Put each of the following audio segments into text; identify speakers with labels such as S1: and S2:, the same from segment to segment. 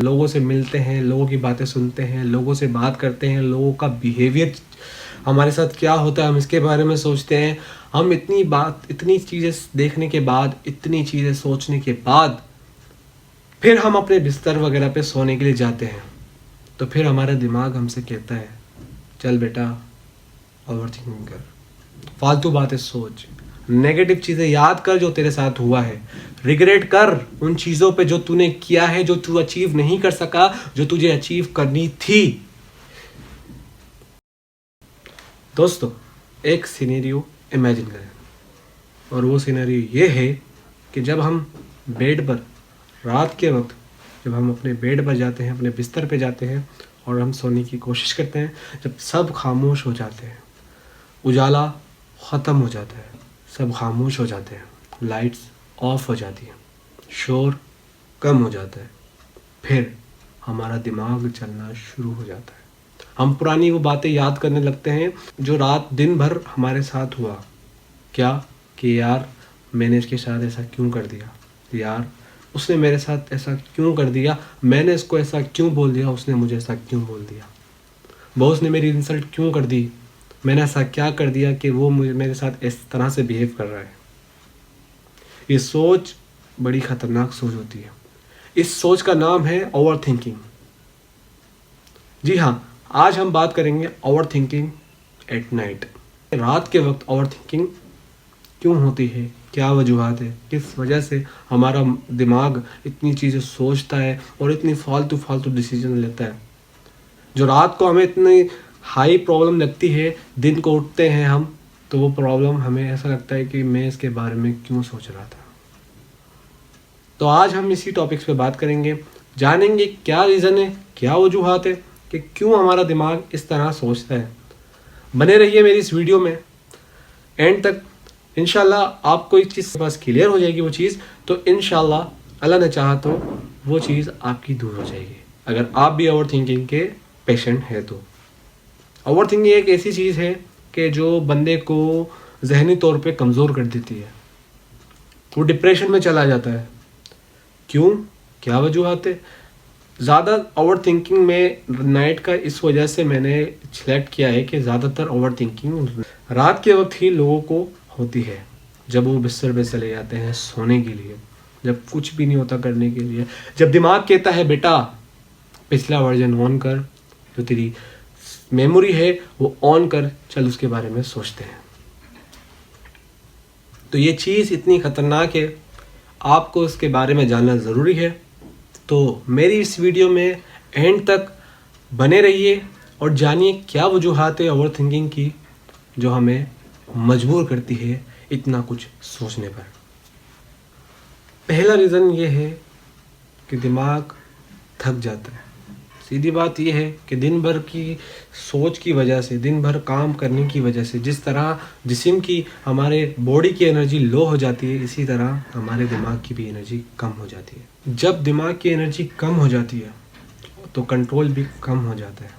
S1: लोगों से मिलते हैं, लोगों की बातें सुनते हैं, लोगों से बात करते हैं, लोगों का बिहेवियर हमारे साथ क्या होता है हम इसके बारे में सोचते हैं। हम इतनी चीज़ें देखने के बाद, इतनी चीज़ें सोचने के बाद फिर हम अपने बिस्तर वगैरह पे सोने के लिए जाते हैं, तो फिर हमारा दिमाग हमसे कहता है चल बेटा ओवर थिंकिंग कर, फालतू बातें सोच, नेगेटिव चीज़ें याद कर जो तेरे साथ हुआ है, रिग्रेट कर उन चीज़ों पे जो तूने किया है, जो तू अचीव नहीं कर सका, जो तुझे अचीव करनी थी। दोस्तों, एक सिनेरियो इमेजिन करें, और वो सिनेरियो ये है कि जब हम बेड पर रात के वक्त, जब हम अपने बेड पर जाते हैं, अपने बिस्तर पे जाते हैं और हम सोने की कोशिश करते हैं, जब सब खामोश हो जाते हैं, उजाला ख़त्म हो जाता है, सब खामोश हो जाते हैं, लाइट्स ऑफ हो जाती हैं, शोर कम हो जाता है, फिर हमारा दिमाग चलना शुरू हो जाता है। हम पुरानी वो बातें याद करने लगते हैं जो रात दिन भर हमारे साथ हुआ। क्या कि यार मैंने इसके साथ ऐसा क्यों कर दिया, यार उसने मेरे साथ ऐसा क्यों कर दिया, मैंने इसको ऐसा क्यों बोल दिया, उसने मुझे ऐसा क्यों बोल दिया, बॉस ने मेरी इंसल्ट क्यों कर दी, मैंने ऐसा क्या कर दिया कि वो मुझे मेरे साथ इस तरह से बिहेव कर रहा है। ये सोच बड़ी ख़तरनाक सोच होती है। इस सोच का नाम है ओवर थिंकिंग। जी हाँ, आज हम बात करेंगे ओवर थिंकिंग एट नाइट। रात के वक्त ओवर थिंकिंग क्यों होती है, क्या वजूहत है, किस वजह से हमारा दिमाग इतनी चीज़ें सोचता है और इतनी फालतू फालतू डिसीजन लेता है। जो रात को हमें इतनी हाई प्रॉब्लम लगती है, दिन को उठते हैं हम तो वो प्रॉब्लम हमें ऐसा लगता है कि मैं इसके बारे में क्यों सोच रहा था। तो आज हम इसी टॉपिक्स पे बात करेंगे, जानेंगे क्या रीज़न है, क्या वजूहत है कि क्यों हमारा दिमाग इस तरह सोचता है। बने रहिए मेरी इस वीडियो में एंड तक। इंशाल्लाह आपको एक चीज़ के पास क्लियर हो जाएगी वो चीज़, तो इंशाल्लाह अल्लाह ने चाहा तो वो चीज़ आपकी दूर हो जाएगी, अगर आप भी ओवर थिंकिंग के पेशेंट है तो। ओवर थिंकिंग एक ऐसी चीज़ है कि जो बंदे को जहनी तौर पे कमज़ोर कर देती है, वो डिप्रेशन में चला जाता है। क्यों, क्या वजूहत है? ज़्यादा ओवर थिंकिंग में नाइट का इस वजह से मैंने सिलेक्ट किया है कि ज़्यादातर ओवर थिंकिंग रात के वक्त ही लोगों को होती है, जब वो बिस्तर पे चले जाते हैं सोने के लिए, जब कुछ भी नहीं होता करने के लिए, जब दिमाग कहता है बेटा पिछला वर्जन ऑन कर, जो तेरी मेमोरी है वो ऑन कर, चल उसके बारे में सोचते हैं। तो ये चीज़ इतनी ख़तरनाक है, आपको इसके बारे में जानना ज़रूरी है। तो मेरी इस वीडियो में एंड तक बने रहिए और जानिए क्या वजूहत है ओवर थिंकिंग की जो हमें मजबूर करती है इतना कुछ सोचने पर। पहला रीज़न ये है कि दिमाग थक जाता है। सीधी बात यह है कि दिन भर की सोच की वजह से, दिन भर काम करने की वजह से जिस तरह जिस्म की, हमारे बॉडी की एनर्जी लो हो जाती है, इसी तरह हमारे दिमाग की भी एनर्जी कम हो जाती है। जब दिमाग की एनर्जी कम हो जाती है तो कंट्रोल भी कम हो जाता है।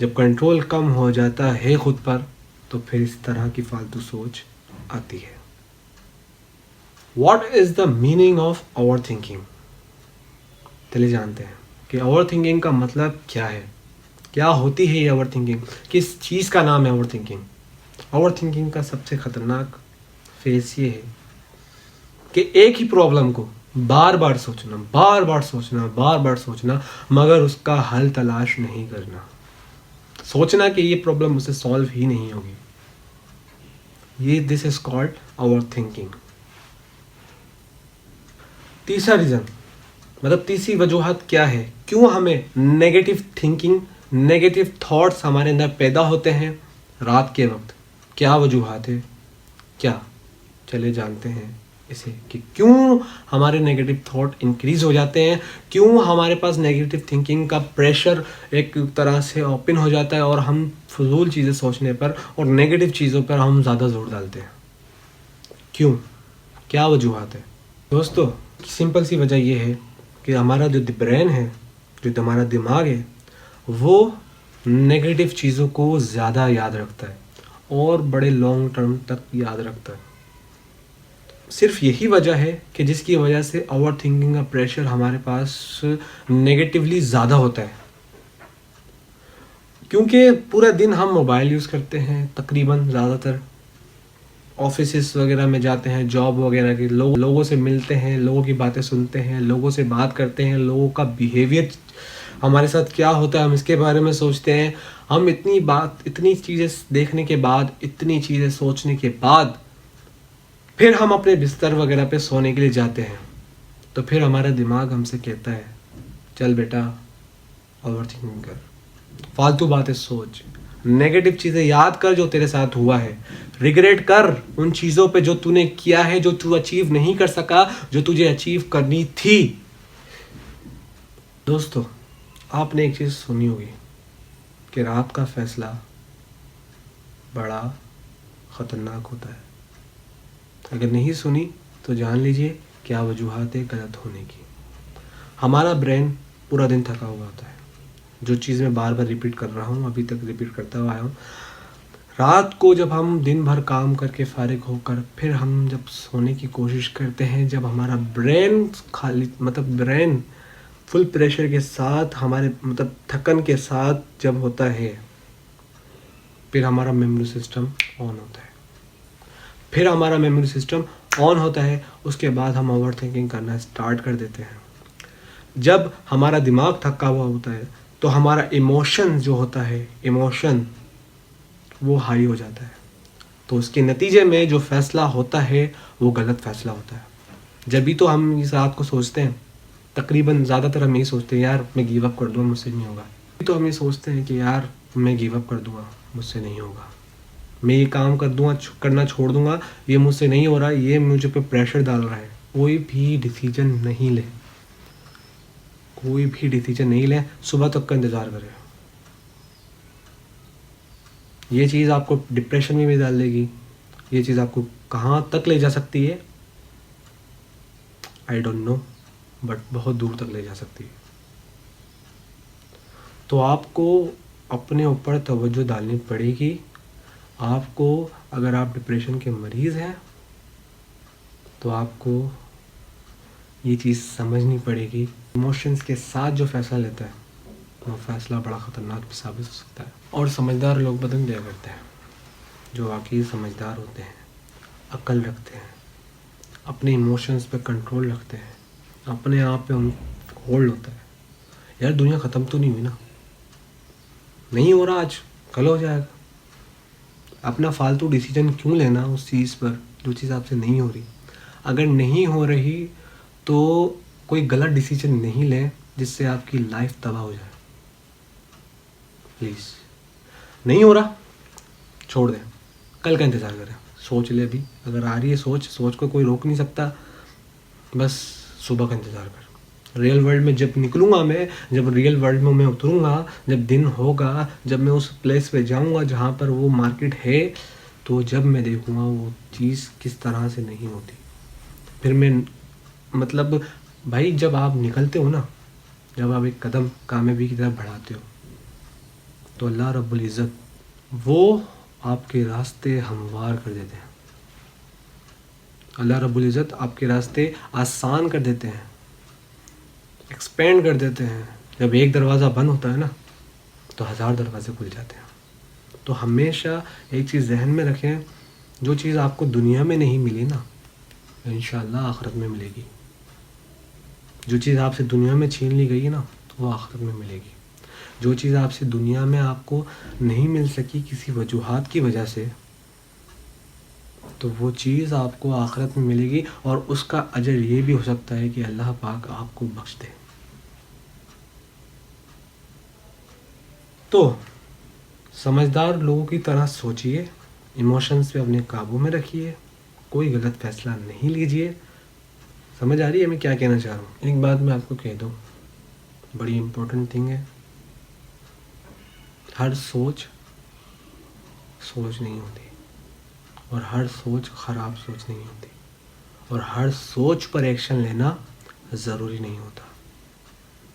S1: जब कंट्रोल कम हो जाता है खुद पर, तो फिर इस तरह की फालतू सोच आती है। What is the meaning of overthinking? चलिए जानते हैं कि ओवर थिंकिंग का मतलब क्या है, क्या होती है ये ओवर थिंकिंग, किस चीज़ का नाम है ओवर थिंकिंग। ओवर थिंकिंग का सबसे ख़तरनाक फेस ये है कि एक ही प्रॉब्लम को बार बार सोचना, बार बार सोचना, बार बार सोचना, मगर उसका हल तलाश नहीं करना। सोचना कि ये प्रॉब्लम मुझसे सॉल्व ही नहीं होगी, ये this is called over thinking. तीसरा रीज़न, मतलब तीसरी वजूहत क्या है क्यों हमें नेगेटिव थिंकिंग, नेगेटिव थॉट्स हमारे अंदर पैदा होते हैं रात के वक्त। क्या वजूहत है, क्या, चले जानते हैं इसे कि क्यों हमारे नेगेटिव थॉट इंक्रीज हो जाते हैं, क्यों हमारे पास नेगेटिव थिंकिंग का प्रेशर एक तरह से ओपन हो जाता है और हम फजूल चीज़ें सोचने पर और नेगेटिव चीज़ों पर हम ज़्यादा जोर डालते हैं। क्यों, क्या वजूहत है? दोस्तों, सिंपल सी वजह यह है कि हमारा जो ब्रेन है, जो हमारा दिमाग है, वो नेगेटिव चीज़ों को ज़्यादा याद रखता है और बड़े लॉन्ग टर्म तक याद रखता है। सिर्फ यही वजह है कि जिसकी वजह से ओवर थिंकिंग का प्रेशर हमारे पास नेगेटिवली ज़्यादा होता है, क्योंकि पूरा दिन हम मोबाइल यूज़ करते हैं तकरीबन ज़्यादातर, ऑफिस वगैरह में जाते हैं, जॉब वगैरह के लोगों से मिलते हैं, लोगों की बातें सुनते हैं, लोगों से बात करते हैं, लोगों का बिहेवियर हमारे साथ क्या होता है हम इसके बारे में सोचते हैं। हम इतनी चीज़ें देखने के बाद, इतनी चीज़ें सोचने के बाद फिर हम अपने बिस्तर वगैरह पे सोने के लिए जाते हैं, तो फिर हमारा दिमाग हमसे कहता है चल बेटा ओवर थिंकिंग कर, फालतू बातें सोच, नेगेटिव चीज़ें याद कर जो तेरे साथ हुआ है, रिग्रेट कर उन चीज़ों पे जो तूने किया है, जो तू अचीव नहीं कर सका, जो तुझे अचीव करनी थी। दोस्तों, आपने एक चीज़ सुनी होगी कि रात का फैसला बड़ा ख़तरनाक होता है। अगर नहीं सुनी तो जान लीजिए क्या वजूहात है गलत होने की। हमारा ब्रेन पूरा दिन थका हुआ होता है, जो चीज़ मैं बार बार रिपीट कर रहा हूँ, अभी तक रिपीट करता हुआ आया हूँ। रात को जब हम दिन भर काम करके फारिग होकर फिर हम जब सोने की कोशिश करते हैं, जब हमारा ब्रेन खाली ब्रेन फुल प्रेशर के साथ, हमारे थकन के साथ जब होता है, फिर हमारा मेमोरी सिस्टम ऑन होता है। फिर हमारा मेमोरी सिस्टम ऑन होता है, उसके बाद हम ओवर थिंकिंग करना स्टार्ट कर देते हैं। जब हमारा दिमाग थका हुआ होता है तो हमारा इमोशन जो होता है, इमोशन वो हाई हो जाता है, तो उसके नतीजे में जो फैसला होता है वो गलत फैसला होता है। जब भी तो हम इस रात को सोचते हैं, तकरीबन ज़्यादातर हम यही सोचते हैं यार मैं गिव अप कर दूँगा, मुझसे नहीं होगा। तो हम ये सोचते हैं कि यार मैं गिव अप कर दूँगा, मुझसे नहीं होगा, मैं ये काम करना छोड़ दूँगा, ये मुझसे नहीं हो रहा, ये मुझे पे प्रेशर डाल रहा है। कोई भी डिसीजन नहीं ले, कोई भी डिसीजन नहीं ले, सुबह तक का इंतज़ार करें। ये चीज़ आपको डिप्रेशन में भी डाल देगी। ये चीज़ आपको कहाँ तक ले जा सकती है आई डोंट नो, बट बहुत दूर तक ले जा सकती है। तो आपको अपने ऊपर तवज्जो डालनी पड़ेगी। आपको, अगर आप डिप्रेशन के मरीज़ हैं तो आपको ये चीज़ समझनी पड़ेगी, इमोशंस के साथ जो फ़ैसला लेता है वो फ़ैसला बड़ा ख़तरनाक भी साबित हो सकता है। और समझदार लोग बदल दिया करते हैं, जो वाकई समझदार होते हैं, अक्ल रखते हैं, अपने इमोशंस पे कंट्रोल रखते हैं, अपने आप पे उन होल्ड होता है। यार दुनिया ख़त्म तो नहीं हुई ना, नहीं हो रहा आज, कल हो जाएगा। अपना फालतू डिसीजन क्यों लेना उस चीज़ पर जो चीज़ आपसे नहीं हो रही। अगर नहीं हो रही तो कोई गलत डिसीजन नहीं लें जिससे आपकी लाइफ तबाह हो जाए। प्लीज़, नहीं हो रहा छोड़ दें, कल का इंतज़ार करें, सोच ले अभी। अगर आ रही है सोच को कोई रोक नहीं सकता, बस सुबह का इंतज़ार कर। रियल वर्ल्ड में जब निकलूँगा मैं, जब रियल वर्ल्ड में मैं उतरूँगा, जब दिन होगा, जब मैं उस प्लेस पे जाऊँगा जहाँ पर वो मार्केट है, तो जब मैं देखूँगा वो चीज़ किस तरह से नहीं होती, फिर मैं भाई जब आप निकलते हो ना, जब आप एक कदम कामयाबी की तरफ बढ़ाते हो, तो अल्लाह रब्बुल इज़्ज़त वो आपके रास्ते हमवार कर देते हैं। अल्लाह रब्बुल इज़्ज़त आपके रास्ते आसान कर देते हैं, एक्सपेंड कर देते हैं। जब एक दरवाज़ा बंद होता है ना, तो 1000 दरवाजे खुल जाते हैं। तो हमेशा एक चीज़ जहन में रखें, जो चीज़ आपको दुनिया में नहीं मिली ना, इंशाअल्लाह आखिरत में मिलेगी। जो चीज़ आपसे दुनिया में छीन ली गई है ना, वो आखिरत में मिलेगी। जो चीज़ आपसे दुनिया में आपको नहीं मिल सकी किसी वजूहात की वजह से, तो वो चीज़ आपको आखिरत में मिलेगी, और उसका अजर ये भी हो सकता है कि अल्लाह पाक आपको बख्श दे। तो समझदार लोगों की तरह सोचिए, इमोशंस पे अपने काबू में रखिए, कोई गलत फैसला नहीं लीजिए। समझ आ रही है मैं क्या कहना चाह रहा हूँ? एक बात मैं आपको कह दूँ, बड़ी इम्पोर्टेंट थिंग है, हर सोच नहीं होती, और हर सोच ख़राब सोच नहीं होती, और हर सोच पर एक्शन लेना ज़रूरी नहीं होता।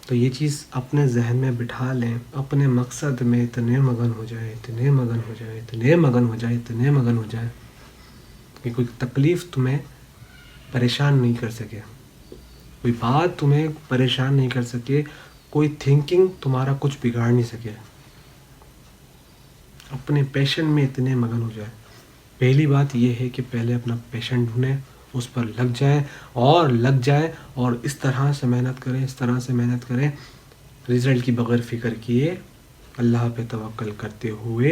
S1: तो ये चीज़ अपने जहन में बिठा लें, अपने मकसद में इतने मगन हो जाए, इतने मगन हो जाए, इतने मगन हो जाए, इतने मगन हो जाए कि कोई तकलीफ़ तुम्हें परेशान नहीं कर सके, कोई बात तुम्हें परेशान नहीं कर सके, कोई थिंकिंग तुम्हारा कुछ बिगाड़ नहीं सके। अपने पैशन में इतने मगन हो जाए। पहली बात यह है कि पहले अपना पैशन ढूंढें, उस पर लग जाए और इस तरह से मेहनत करें, रिज़ल्ट की बगैर फ़िक्र किए अल्लाह पे तवक्कल करते हुए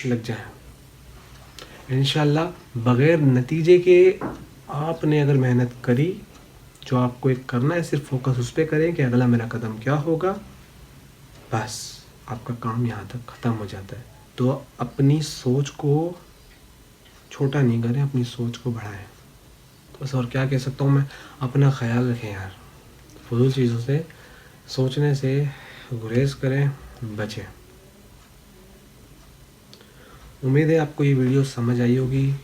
S1: लग जाए। इंशाल्लाह बगैर नतीजे के आपने अगर मेहनत करी, जो आपको एक करना है सिर्फ फोकस उस पर करें कि अगला मेरा कदम क्या होगा, बस आपका काम यहाँ तक ख़त्म हो जाता है। तो अपनी सोच को छोटा नहीं करें, अपनी सोच को बढ़ाएं। बस और क्या कह सकता हूँ मैं, अपना ख्याल रखें यार, फजूल चीज़ों से सोचने से गुरेज करें, बचें। उम्मीद है आपको ये वीडियो समझ आई होगी।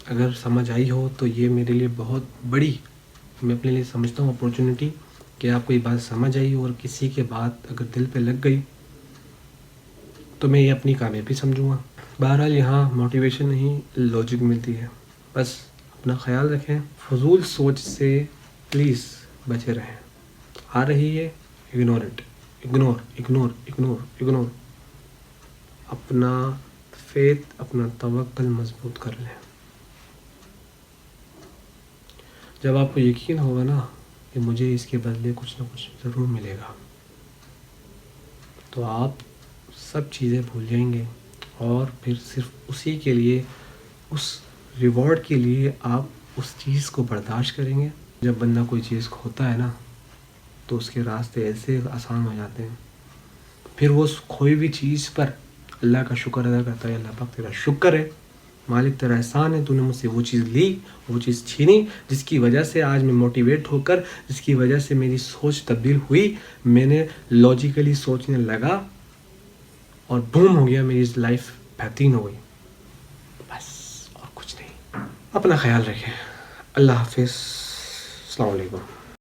S1: अगर समझ आई हो तो ये मेरे लिए बहुत बड़ी, मैं अपने लिए समझता हूँ अपॉर्चुनिटी, कि आपको ये बात समझ आई और किसी के बात अगर दिल पे लग गई तो मैं ये अपनी कामयाबी समझूँगा। बहरहाल यहाँ मोटिवेशन नहीं, लॉजिक मिलती है। बस अपना ख्याल रखें, फजूल सोच से प्लीज़ बचे रहें। आ रही है, इग्नोर इट, इग्नोर। अपना फेथ, अपना तवक्कल मजबूत कर लें। जब आपको यकीन होगा ना कि मुझे इसके बदले कुछ ना कुछ ज़रूर मिलेगा, तो आप सब चीज़ें भूल जाएंगे और फिर सिर्फ उसी के लिए, उस रिवॉर्ड के लिए आप उस चीज़ को बर्दाश्त करेंगे। जब बंदा कोई चीज़ खोता है ना, तो उसके रास्ते ऐसे आसान हो जाते हैं। फिर वो उस खोई हुई चीज़ पर अल्लाह का शुक्र अदा करता है, अल्लाह पाक तेरा शुक्र है, मालिक तेरा एहसान है, तूने मुझसे वो चीज़ ली, वो चीज़ छीनी, जिसकी वजह से आज मैं मोटिवेट होकर, जिसकी वजह से मेरी सोच तब्दील हुई, मैंने लॉजिकली सोचने लगा और बूम हो गया, मेरी लाइफ बेहतरीन हो गई। बस और कुछ नहीं। अपना ख्याल रखें। अल्लाह हाफिज़। अस्सलाम वालेकुम।